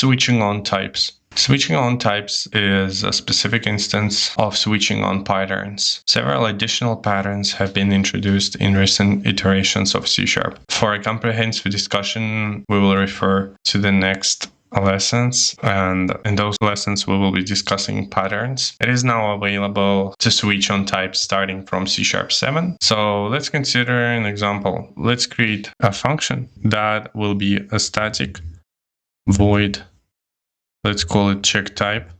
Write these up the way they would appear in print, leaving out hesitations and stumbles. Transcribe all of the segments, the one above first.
Switching on types. Switching on types is a specific instance of switching on patterns. Several additional patterns have been introduced in recent iterations of C#. For a comprehensive discussion, we will refer to the next lessons, and in those lessons we will be discussing patterns. It is now available to switch on types starting from C#7. So let's consider an example. Let's create a function that will be a static void, let's call it check type,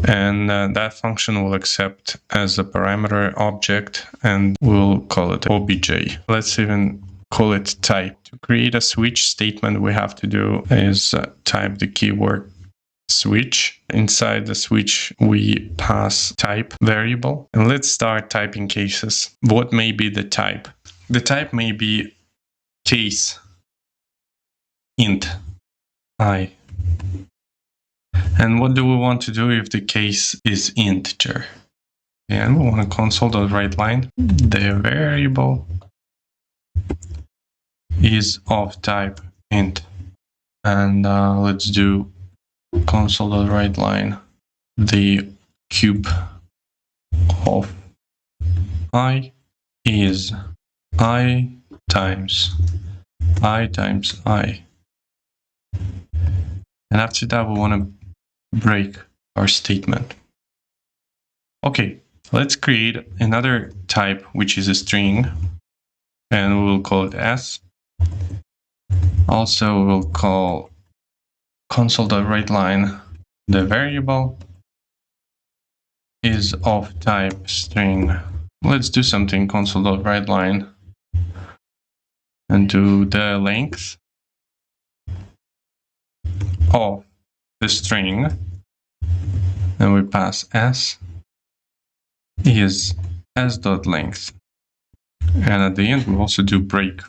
and that function will accept as a parameter object, and we'll call it obj. Let's even call it type. To create a switch statement, we have to do is type the keyword switch. Inside the switch, we pass type variable. And let's start typing cases. What may be the type? The type may be case int I. And what do we want to do if the case is integer? And we want to console.writeLine. The variable is of type int. And let's do console.writeLine. The cube of I is I times I. And after that, we want to break our statement. Okay, let's create another type, which is a string, and we will call it s. Also, we'll call console.writeLine. The variable is of type string. Let's do something, console.writeLine, and do the length of the string, and we pass s is s.length, and at the end we also do break.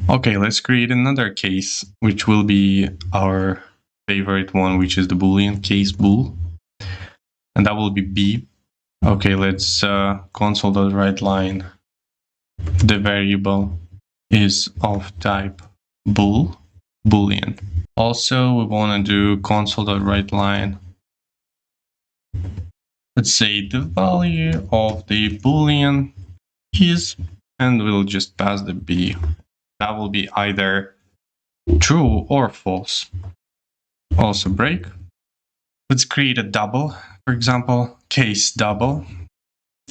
Okay, let's create another case, which will be our favorite one, which is the boolean case bool, and that will be b. Okay, let's console.writeLine. The variable is of type boolean. Also, we want to do console.writeLine. Let's say the value of the boolean is, and we'll just pass the b. That will be either true or false. Also break. Let's create a double, for example, case double,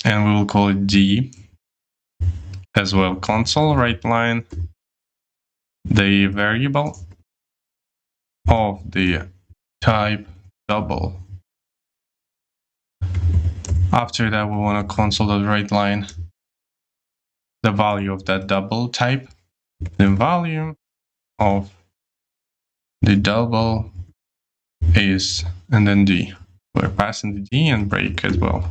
and we will call it d. As well, console.writeLine. The variable of the type double. After that, we want to console.writeLine the value of that double type. The value of the double is, and then d. We're passing the d and break as well.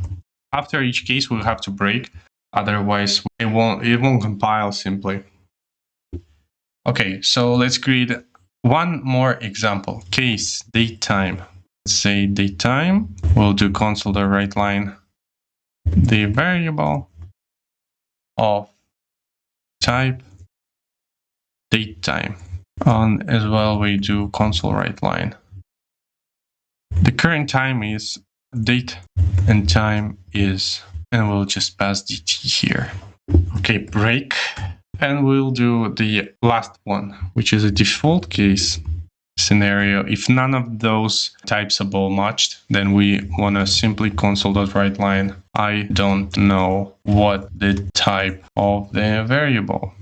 After each case, we'll have to break, otherwise it won't compile simply. Okay, so let's create one more example. Case datetime. Let's say datetime. We'll do console.writeLine. The variable of type datetime. And as well, we do console.writeLine. The current time is date and time is, and we'll just pass dt here. Okay, break. And we'll do the last one, which is a default case scenario. If none of those types are ball matched, then we want to simply console.writeLine. I don't know what the type of the variable.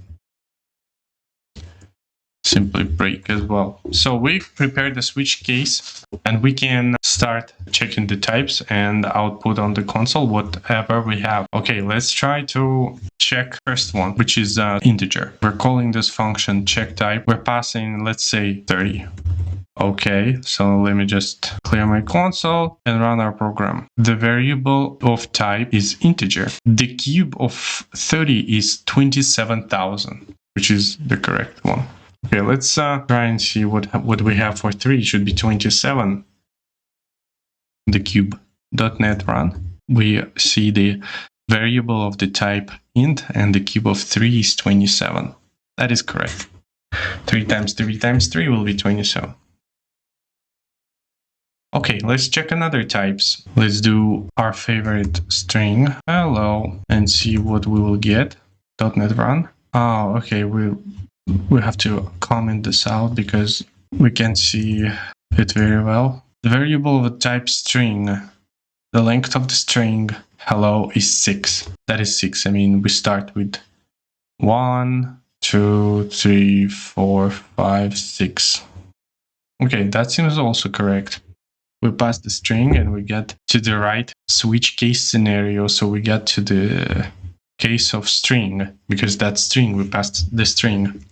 Simply break as well. So we prepared the switch case, and we can start checking the types and output on the console whatever we have. Okay, let's try to check first one, which is integer. We're calling this function check type. We're passing, let's say, 30. Okay, so let me just clear my console and run our program. The variable of type is integer. The cube of 30 is 27,000, which is the correct one. Okay, let's try and see what we have for 3. It should be 27. The cube.net run. We see the variable of the type int, and the cube of 3 is 27. That is correct. 3 times 3 times 3 will be 27. Okay, let's check another types. Let's do our favorite string, hello, and see what we will get. .NET Run. Oh, okay, we have to comment this out because we can't see it very well. The variable of a type string, the length of the string hello is 6. That is 6. I mean, we start with 1, 2, 3, 4, 5, 6. Okay, that seems also correct. We pass the string and we get to the right switch case scenario. So we get to the case of string because that string, we passed the string.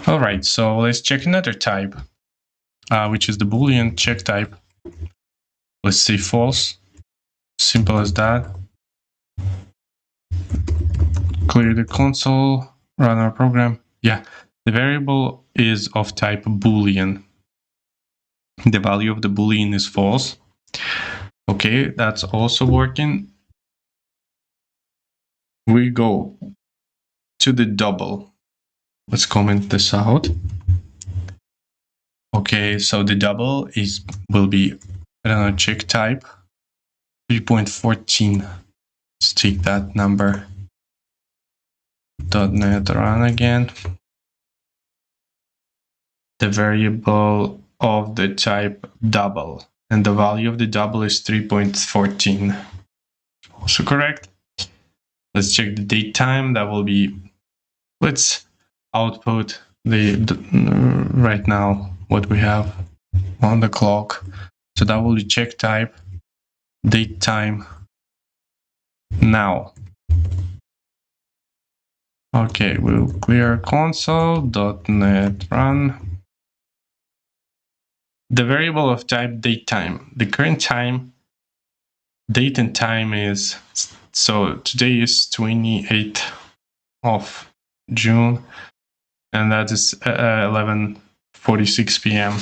All right, so let's check another type, which is the Boolean check type. Let's say false. Simple as that. Clear the console, run our program. Yeah, the variable is of type Boolean. The value of the Boolean is false. Okay, that's also working. We go to the double. Let's comment this out. Okay, so the double will be, I don't know, check type 3.14. Let's take that number. .NET Run again. The variable of the type double, and the value of the double is 3.14. Also correct. Let's check the date time. That will be, let's output the right now what we have on the clock. So that will be check type date time now. Okay, we'll clear console .NET Run. The variable of type date time. The current time, date and time is, so today is 28th of June, and that is 11:46 p.m.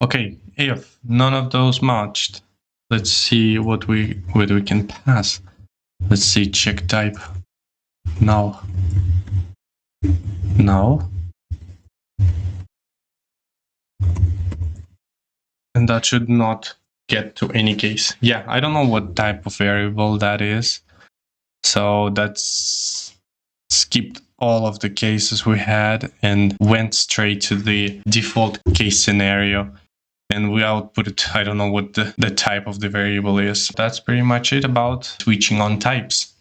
Okay, if none of those matched, let's see what we can pass. Let's see check type null. Null. And that should not get to any case. Yeah, I don't know what type of variable that is. So that's skipped all of the cases we had and went straight to the default case scenario. And we output, I don't know what the type of the variable is. That's pretty much it about switching on types.